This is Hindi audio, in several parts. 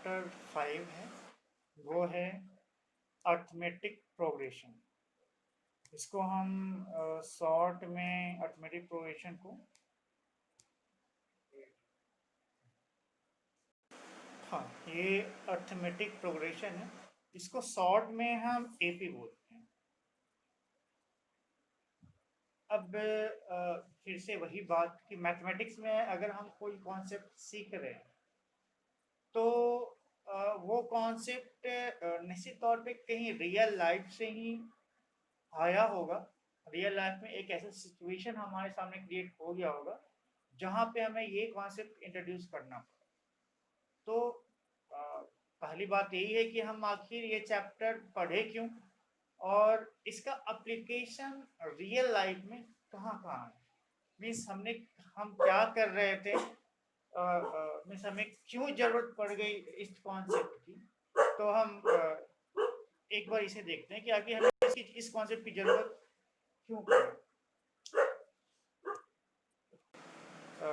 चैप्टर 5 है, वो है अर्थमेटिक प्रोग्रेशन। इसको हम शॉर्ट में अर्थमेटिक प्रोग्रेशन को हाँ, ये अर्थमेटिक प्रोग्रेशन है। इसको शॉर्ट में हम एपी बोलते हैं। अब फिर से वही बात कि मैथमेटिक्स में अगर हम कोई कॉन्सेप्ट सीख रहे हैं तो वो कॉन्सेप्ट निश्चित तौर पे कहीं रियल लाइफ से ही आया होगा। रियल लाइफ में एक ऐसा सिचुएशन हमारे सामने क्रिएट हो गया होगा जहाँ पे हमें ये कॉन्सेप्ट इंट्रोड्यूस करना पड़ा। तो अ, पहली बात यही है कि हम आखिर ये चैप्टर पढ़े क्यों और इसका एप्लीकेशन रियल लाइफ में कहाँ कहाँ है। मीन्स हम क्या कर रहे थे, मीन्स हमें क्यों जरूरत पड़ गई इस कॉन्सेप्ट की। तो हम एक बार इसे देखते हैं कि आगे हमें इस कॉन्सेप्ट की जरूरत क्यों पड़ी।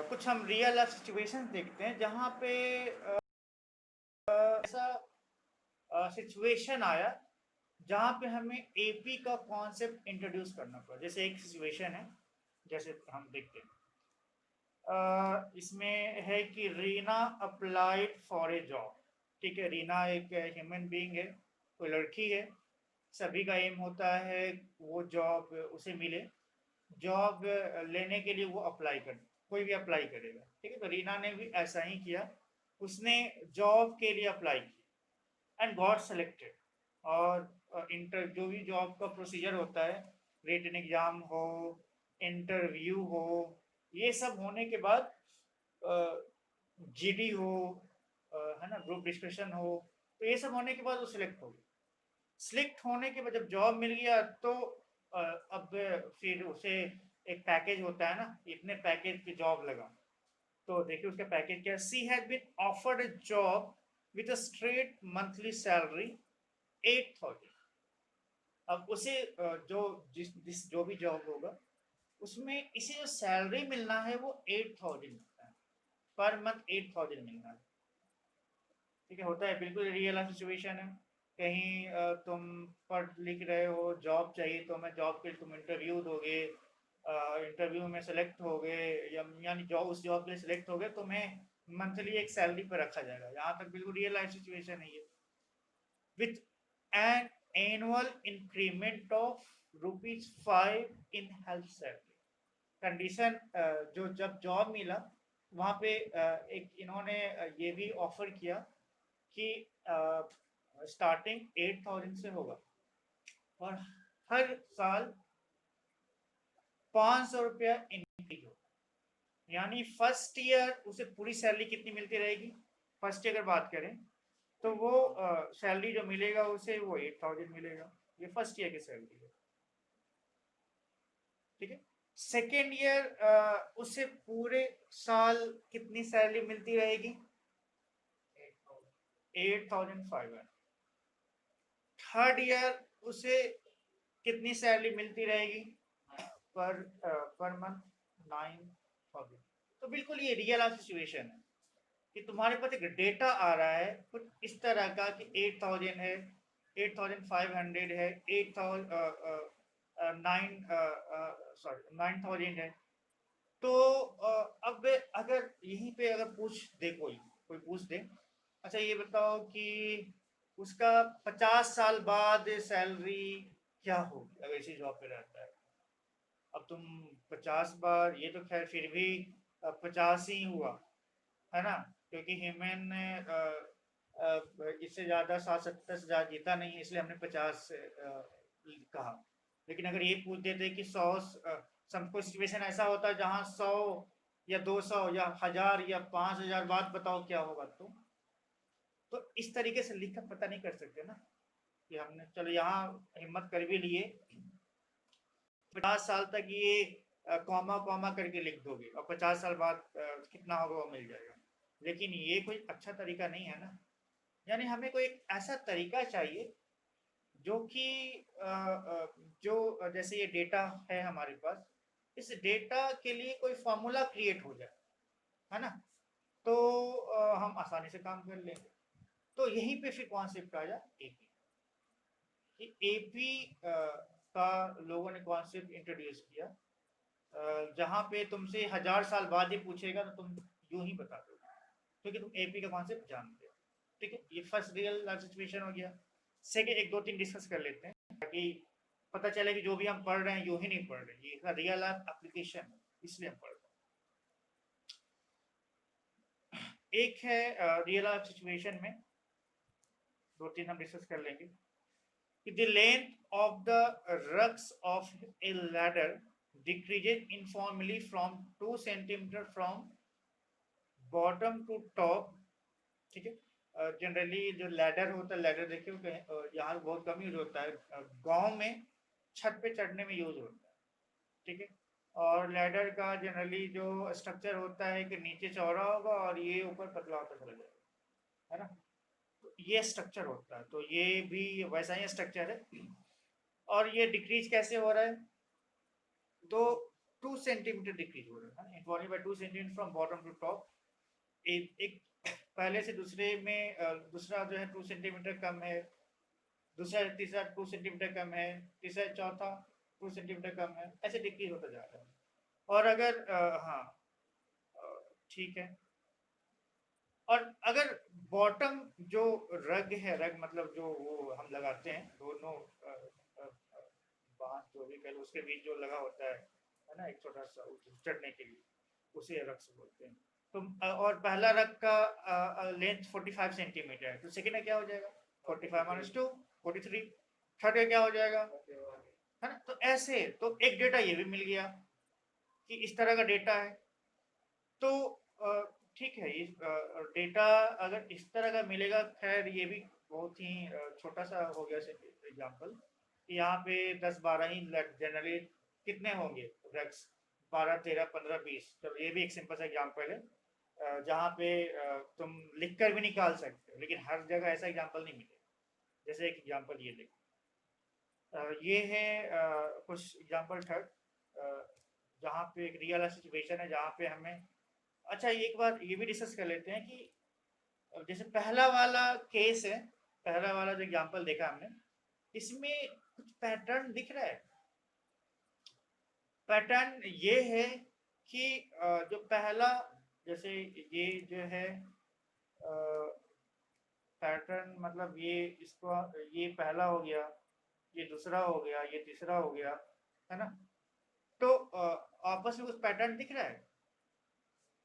कुछ हम रियल लाइफ सिचुएशन देखते हैं जहाँ पे ऐसा सिचुएशन आया जहाँ पे हमें एपी का कॉन्सेप्ट इंट्रोड्यूस करना पड़ा। जैसे एक सिचुएशन है, जैसे हम देखते हैं इसमें है कि Reena applied for a job. ठीक है, रीना एक ह्यूमन बीइंग है, कोई लड़की है। सभी का एम होता है वो जॉब उसे मिले। जॉब लेने के लिए वो अप्लाई कर, कोई भी अप्लाई करेगा। ठीक है, तो रीना ने भी ऐसा ही किया। उसने जॉब के लिए अप्लाई किया एंड गॉट सेलेक्टेड। और इंटर जो भी जॉब का प्रोसीजर होता है, रिटन एग्जाम हो, इंटरव्यू हो, ये सब होने के बाद जीडी हो, है ना, ग्रुप डिस्कशन हो, तो ये सब होने के बाद वो सिलेक्ट हो गया। सिलेक्ट होने के बाद जब जॉब मिल गया तो अब फिर उसे एक पैकेज होता है ना, इतने पैकेज की जॉब लगा। तो देखिए उसका पैकेज क्या है। She has been offered a job with a straight monthly salary 8,000। अब उसे जो जो भी जॉब होगा उसमें इसे जो सैलरी मिलना है वो 8,000 मिलता है, पर मंथ 8,000 मिलना है। ठीक है, होता है, बिल्कुल रियल सिचुएशन है। कहीं तुम पढ़ लिख रहे हो, जॉब चाहिए, तो मैं जॉब के लिए तुम इंटरव्यू दोगे, इंटरव्यू में सेलेक्ट हो गए यानी जॉब, उस जॉब के लिए सेलेक्ट हो गए, तुम्हें मंथली एक सैलरी पर रखा जाएगा। यहाँ तक बिल्कुल रियल लाइफ सिचुएशन है ये। With an annual increment of ₹5 in health salary condition. जो जब जॉब मिला वहाँ पे एक इन्होंने ये भी ऑफर किया कि स्टार्टिंग 8,000 से होगा और हर साल 500 रुपया इंक्रीज होगा। यानी फर्स्ट ईयर उसे पूरी सैलरी कितनी मिलती रहेगी, फर्स्ट ईयर अगर बात करें तो वो सैलरी जो मिलेगा उसे वो 8,000 मिलेगा। ये फर्स्ट ईयर की सैलरी है। ठीक है, सेकेंड ईयर उसे पूरे साल कितनी सैलरी मिलती रहेगी, 8,500। थर्ड ईयर उसे कितनी सैलरी मिलती रहेगी पर मंथ, 9,000। तो बिल्कुल ये रियल लाइफ सिचुएशन है कि तुम्हारे पास एक डेटा आ रहा है कुछ इस तरह का कि 8,000 है, 8,500 है, 9,000 है। तो अब अगर यहीं पे अगर पूछ दे, कोई पूछ दे, अच्छा ये बताओ कि उसका 50 साल बाद सैलरी क्या होगी अगर इसी जॉब पे रहता है। अब तुम 50 बार, ये तो खैर फिर भी 50 ही हुआ, है ना, क्योंकि ह्यूमन ने इससे ज़्यादा 60-70 से ज़्यादा जीता नहीं, इसलिए हमने 50 कहा। लेकिन अगर ये पूछ देते कि 100, सबको सिचुएशन ऐसा होता है जहाँ 100 या 200 या 1000 या 5,000 बात बताओ क्या होगा। तो इस तरीके से लिख कर पता नहीं कर सकते ना कि हमने चलो यहाँ हिम्मत कर भी लिए 50 साल तक ये कॉमा कॉमा करके लिख दोगे और 50 साल बाद कितना होगा वो मिल जाएगा। लेकिन ये कोई अच्छा तरीका नहीं है ना। यानी हमें कोई एक ऐसा तरीका चाहिए जो कि जो जैसे ये डेटा है हमारे पास, इस डेटा के लिए कोई फॉर्मूला क्रिएट हो जाए, है ना, तो हम आसानी से काम कर लेंगे। तो यहीं पे फिर कॉन्सेप्ट आया एपी, कि एपी का लोगों ने कॉन्सेप्ट इंट्रोड्यूस किया, जहाँ पे तुमसे 1000 साल बाद ही पूछेगा तो तुम यूं ही बता दो क्योंकि तुम एपी का कॉन्सेप्ट जानते हो। ठीक है, ये फर्स्ट रियल लाइफ सिचुएशन हो गया। सेकंड एक दो तीन डिस्कस कर लेते हैं ताकि पता चले कि जो भी हम पढ़ रहे हैं यूं ही नहीं पढ़ रहे, ये रियल लाइफ एप्लीकेशन है इसलिए हम पढ़ रहे हैं। एक है रियल लाइफ सिचुएशन में दो तीन हम डिस्कस कर लेंगे कि the length of the rugs of A ladder decreases uniformly from 2 centimeter from bottom to top। ठीक है, जनरली जो लैडर होता है, लैडर देखिए यहाँ बहुत कम यूज होता है, गांव में छत पे चढ़ने में यूज होता है। ठीक है, और लैडर का जनरली जो स्ट्रक्चर होता है कि नीचे चौड़ा होगा और ये ऊपर पतला होता चला जाएगा, है ना, तो ये स्ट्रक्चर होता है, तो ये भी वैसा ही स्ट्रक्चर है। और ये डिक्रीज कैसे हो रहा है, तो 2 सेंटीमीटर डिक्रीज हो रहा है, information by 2 centimetre from bottom to top. एक पहले से दूसरे में दूसरा जो है 2 सेंटीमीटर कम है, दूसरा तीसरा 2 सेंटीमीटर कम है, तीसरा चौथा 2 सेंटीमीटर कम है, ऐसे डिक्रीज होता जा रहा है। और अगर हाँ ठीक है, और अगर बॉटम जो रग है, रग मतलब जो वो हम लगाते हैं दोनों बांस जो भी कह लो उसके बीच जो लगा होता है ना, एक छोटा सा चढ़ने के लिए, उसे रग से बोलते हैं। तो और पहला रग का लेंथ 45 सेंटीमीटर है, तो सेकेंड क्या हो जाएगा 45 माइनस 2 43, थर्ड क्या हो जाएगा, है ना। तो ऐसे तो एक डेटा ये भी मिल गया कि इस तरह का डेटा है। तो ठीक है, ये डेटा अगर इस तरह का मिलेगा, खैर ये भी बहुत ही छोटा सा हो गया एग्जाम्पल, यहाँ पे 10-12 ही जनरली कितने होंगे रग्स, 12 13 15 20। चलो ये भी एक सिंपल सा एग्जाम्पल है जहाँ पे तुम लिख कर भी निकाल सकते हो, लेकिन हर जगह ऐसा एग्जाम्पल नहीं मिलेगा। जैसे एक एग्जाम्पल ये देखो, ये है कुछ एग्जाम्पल थर्ड, जहाँ पे एक रियल सिचुएशन है जहाँ पे हमें, अच्छा एक बार ये भी डिस्कस कर लेते हैं कि जैसे पहला वाला केस है, पहला वाला जो एग्जाम्पल देखा हमने, इसमें कुछ पैटर्न दिख रहा है। पैटर्न ये है कि जो पहला, जैसे ये जो है पैटर्न, मतलब ये इसको, ये पहला हो गया, ये दूसरा हो गया, ये तीसरा हो गया, है ना। तो आपस में कुछ पैटर्न दिख रहा है।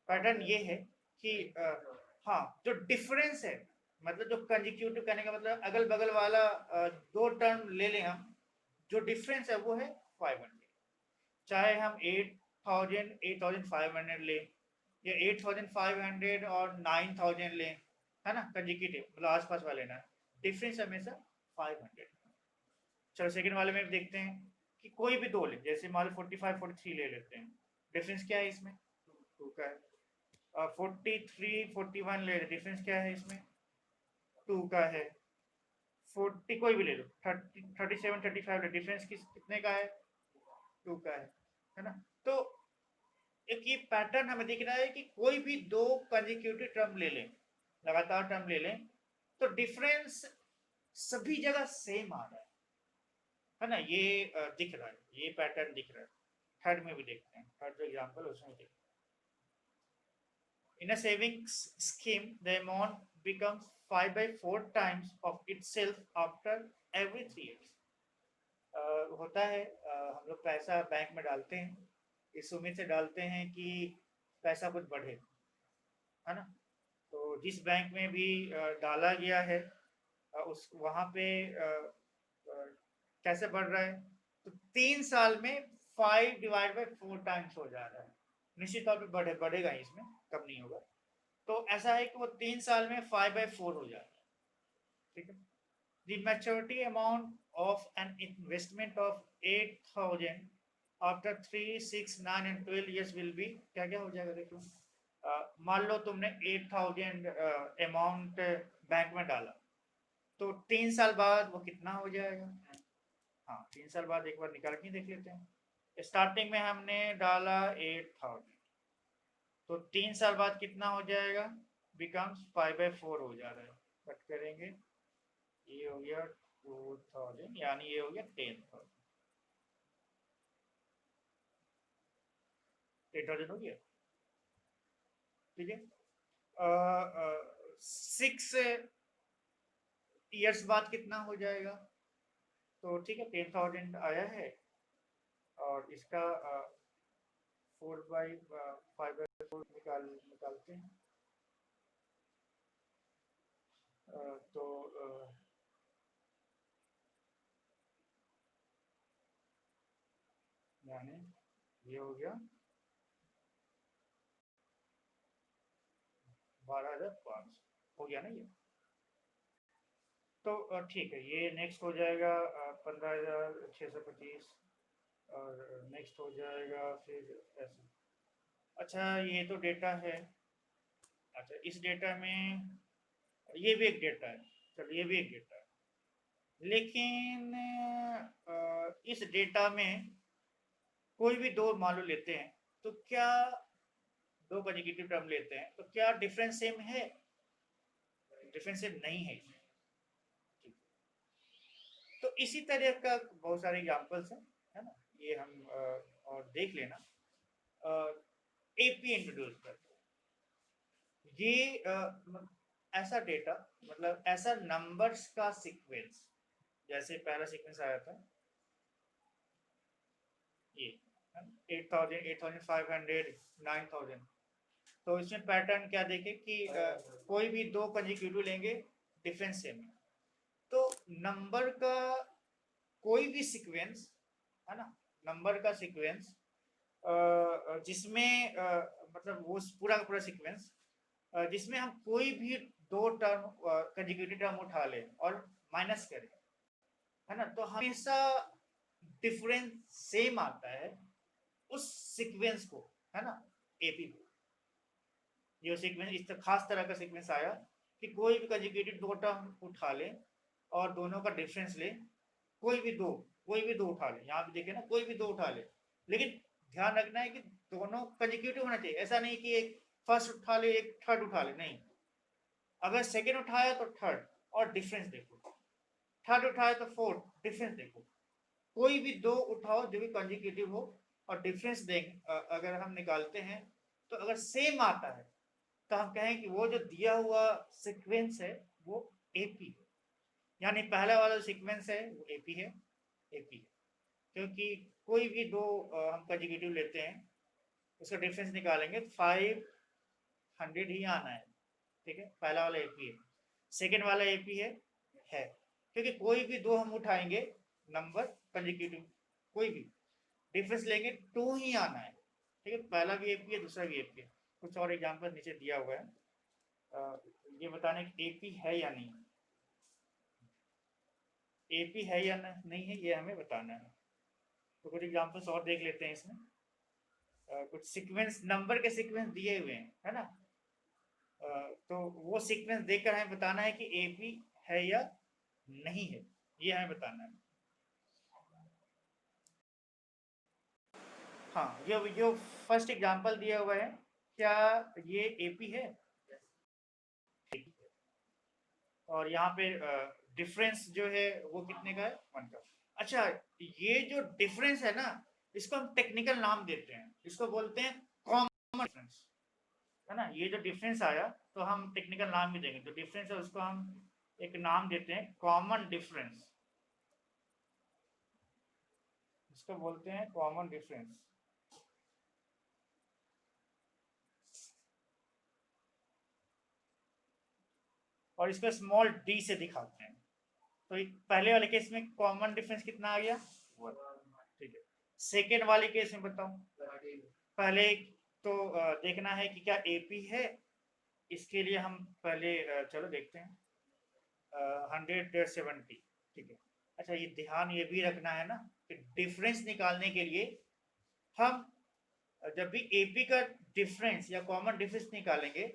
पैटर्न ये है कि हाँ, जो डिफरेंस है, मतलब जो कंजिक्यूटिव करने का मतलब अगल बगल वाला दो टर्म ले लें हम, जो डिफरेंस है वो है 500। चाहे हम 8000 8500 ले या 8500 और 9000 ले, है ना, कंजिक्यूटिव मतलब आसपास वाले ना, डिफरेंस हमेशा 500। चलो सेकंड वाले में देखते हैं कि कोई भी दो ले, जैसे मान लो 45 43 ले लेते हैं, डिफरेंस क्या है इसमें 2 का है। 43 41 ले, डिफरेंस क्या है इसमें 2 का है। 40 कोई भी ले लो, 30 37 35 ले, डिफरेंस कितने का है 2 का है ना। तो एक ये पैटर्न हमें दिख रहा है कि कोई भी दो कंजिक्यूटिव टर्म ले लें, लगातार टर्म ले लें, तो डिफरेंस सभी जगह सेम आ रहा है ना, ये दिख रहा है, ये पैटर्न दिख रहा है। थर्ड में भी देखते हैं, थर्ड जो एग्जांपल उसमें देखते हैं। In a savings scheme, the amount becomes 5 by 4 times of itself after every 3 years। होता है हम लोग पैसा बैंक में डालते हैं, इस उम्मीद से डालते हैं कि पैसा कुछ बढ़े, है ना। तो जिस बैंक में भी डाला गया है उस वहाँ पे कैसे बढ़ रहा है, तो 3 साल में 5 डिवाइड बाई 4 टाइम्स हो जा रहा है। निश्चित तौर पे बढ़ेगा ही, इसमें कम नहीं होगा। तो ऐसा है कि वो 3 साल में 5 by 4 हो जाता है। ठीक है, the maturity amount of an investment of 8000 after 3 6 9 and 12 years will be क्या क्या हो जाएगा देखो। मान लो तुमने 8000 अमाउंट बैंक में डाला, तो 3 साल बाद वो कितना हो जाएगा। हाँ, 3 साल बाद एक बार निकाल के देख लेते हैं। स्टार्टिंग में हमने डाला 8000, तो 3 साल बाद कितना हो जाएगा, बिकम्स 5 by 4 हो जा रहा है, बट करेंगे, ये हो गया 2000, यानी ये हो गया 10,000। 10,000 हो गया, ठीक है। 6 ईयर्स बाद कितना हो जाएगा? तो ठीक है, 10,000 आया है, और इसका 4/5/4 निकालते हैं। तो यानी ये हो गया 12,500 हो गया ना ये। तो ठीक है, ये नेक्स्ट हो जाएगा 15,625, और नेक्स्ट हो जाएगा फिर ऐसे। अच्छा, ये तो डेटा है। अच्छा, इस डेटा में ये भी एक डेटा है, चलो ये भी एक डेटा है, लेकिन इस डेटा में कोई भी दो मान लो लेते हैं, तो क्या दो कंसेक्यूटिव टर्म लेते हैं, तो क्या डिफरेंस सेम है? डिफरेंस सेम नहीं है। तो इसी तरह का बहुत सारे एग्जांपल्स हैं, है ना, ये हम और देख लेना। एपी इंट्रोड्यूस करते हैं, ये ऐसा डेटा, मतलब ऐसा नंबर्स का सीक्वेंस, जैसे पहला सीक्वेंस आया था ये 8,000, 8,500, 9,000। तो इसमें पैटर्न क्या देखें कि कोई भी दो कंसेक्यूटिव लेंगे, डिफरेंस सेम है। तो नंबर का कोई भी सीक्वेंस, है ना, नंबर का सीक्वेंस जिसमें मतलब वो पूरा का पूरा सीक्वेंस जिसमें हम कोई भी दो टर्म कंसेक्यूटिव टर्म उठा लें और माइनस करें, है ना, तो हमेशा डिफरेंस सेम आता है उस सीक्वेंस को, है ना, एपी को। ये सीक्वेंस इस खास तरह का सीक्वेंस आया कि कोई भी कंसेक्यूटिव दो टर्म उठा ले और दोनों का डिफरेंस ले, कोई भी दो उठा ले, यहाँ पे देखिए ना, कोई भी दो उठा ले, लेकिन ध्यान रखना है कि दोनों कंसेक्यूटिव होना चाहिए। ऐसा नहीं कि एक फर्स्ट उठा ले एक थर्ड उठा ले, नहीं। अगर सेकेंड उठाया तो थर्ड, और डिफरेंस देखो, थर्ड उठाया तो फोर्थ, डिफरेंस देखो। कोई भी दो उठाओ जो भी कंसेक्यूटिव हो, और डिफरेंस दें अगर हम निकालते हैं, तो अगर सेम आता है तो हम कहें कि वो जो दिया हुआ सीक्वेंस है वो एपी है, यानी पहला वाला सीक्वेंस है वो एपी है, एपी है। क्योंकि कोई भी दो हम कंसेक्यूटिव लेते हैं, उसका डिफरेंस निकालेंगे तो 500 ही आना है, ठीक है। पहला वाला एपी है, सेकेंड वाला एपी है, क्योंकि कोई भी दो हम उठाएंगे नंबर कंसेक्यूटिव, कोई भी डिफरेंस लेंगे 2 ही आना है, ठीक है। पहला भी एपी है, दूसरा भी एपी है। कुछ और एग्जांपल नीचे दिया हुआ है, ये बताने कि एपी है या नहीं, एपी है या नहीं है, ये हमें बताना है। तो कुछ एग्जांपल्स और देख लेते हैं इसमें। कुछ सीक्वेंस, नंबर के सीक्वेंस दिए हुए हैं, है ना, तो वो सीक्वेंस देखकर हमें बताना है कि एपी है या नहीं है, ये हमें बताना है। हाँ, ये जो फर्स्ट एग्जांपल दिया हुआ है, क्या ये एपी है? और यहाँ पे डिफरेंस जो है वो कितने का है? 1 का। अच्छा, ये जो डिफरेंस है ना, इसको हम टेक्निकल नाम देते हैं, इसको बोलते हैं कॉमन डिफरेंस, है ना। ये जो डिफरेंस आया तो हम टेक्निकल नाम भी देंगे, तो डिफरेंस है उसको हम एक नाम देते हैं कॉमन डिफरेंस, इसको बोलते हैं कॉमन डिफरेंस। और इसको स्मॉल डी से दिखाते हैं। तो पहले वाले केस में कॉमन डिफरेंस कितना आ गया? 1, ठीक है। सेकेंड वाले केस में बताओ, पहले तो देखना है कि क्या एपी है। इसके लिए हम पहले चलो देखते हैं 170, ठीक है। अच्छा, ये ध्यान ये भी रखना है ना कि डिफरेंस निकालने के लिए हम जब भी एपी का डिफरेंस या कॉमन डिफरेंस निकालेंगे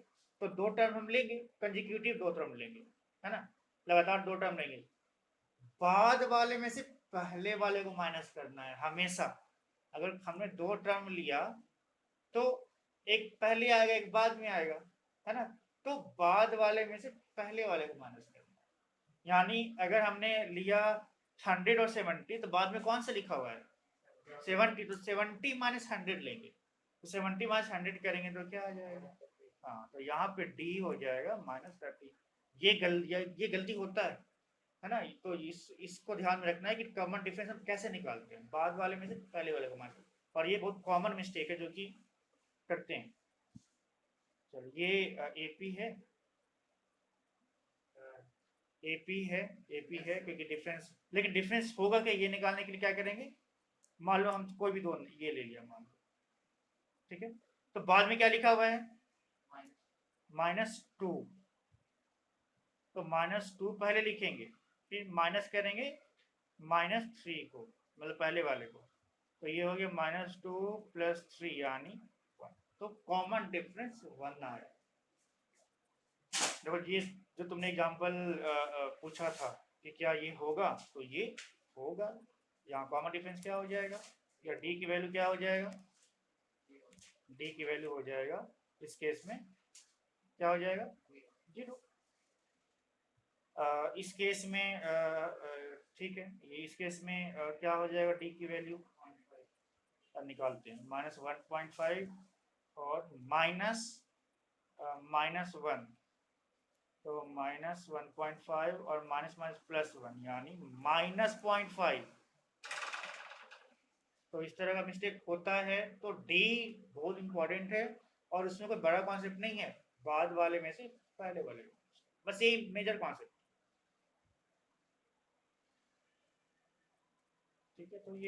तो दो टर्म हम लेंगे, कंसेक्यूटिव दो टर्म लेंगे, है ना, लगातार दो टर्म लेंगे। बाद वाले में से पहले वाले को माइनस करना है हमेशा। अगर हमने दो टर्म लिया तो एक पहले आएगा एक बाद में आएगा, है ना, तो बाद वाले में से पहले वाले को माइनस करना है। यानी अगर हमने लिया 100 और 70 तो बाद में कौन सा लिखा हुआ है 70, तो 70 माइनस 100 लेंगे, तो 70 माइनस 100 करेंगे तो क्या आ जाएगा, हाँ तो यहाँ पे डी हो जाएगा -30। ये गलती होता है ना, तो इसको ध्यान में रखना है कि कॉमन डिफरेंस हम कैसे निकालते हैं, बाद वाले में से पहले वाले को माइनस, और ये बहुत कॉमन मिस्टेक है जो कि करते हैं। चलो ये एपी है, एपी है क्योंकि डिफरेंस, लेकिन डिफरेंस होगा क्या ये निकालने के लिए क्या करेंगे, मान लो हम कोई भी दो ये ले लिया मान लो, ठीक है, तो बाद में क्या लिखा हुआ है -2, तो -2 पहले लिखेंगे, फिर माइनस करेंगे -3 को, मतलब पहले वाले को, तो ये हो गया -2 + 3 यानी 1, तो कॉमन डिफरेंस 1 आया। देखो ये जो तुमने एग्जांपल पूछा था कि क्या ये होगा, तो ये होगा, यहाँ कॉमन डिफरेंस क्या हो जाएगा, या डी की वैल्यू क्या हो जाएगा, डी की वैल्यू हो जाएगा इस केस में क्या हो जाएगा 0। इस केस में ठीक है, ये इस केस में क्या हो जाएगा, डी की वैल्यू निकालते हैं -1.5 और -1, तो -1.5 और माइनस +1 यानी -0.5, तो इस तरह का मिस्टेक होता है, तो डी बहुत इंपॉर्टेंट है, और उसमें कोई बड़ा कॉन्सेप्ट नहीं है, बाद वाले में से पहले वाले, बस यही मेजर कॉन्सेप्ट, ठीक है, तो ये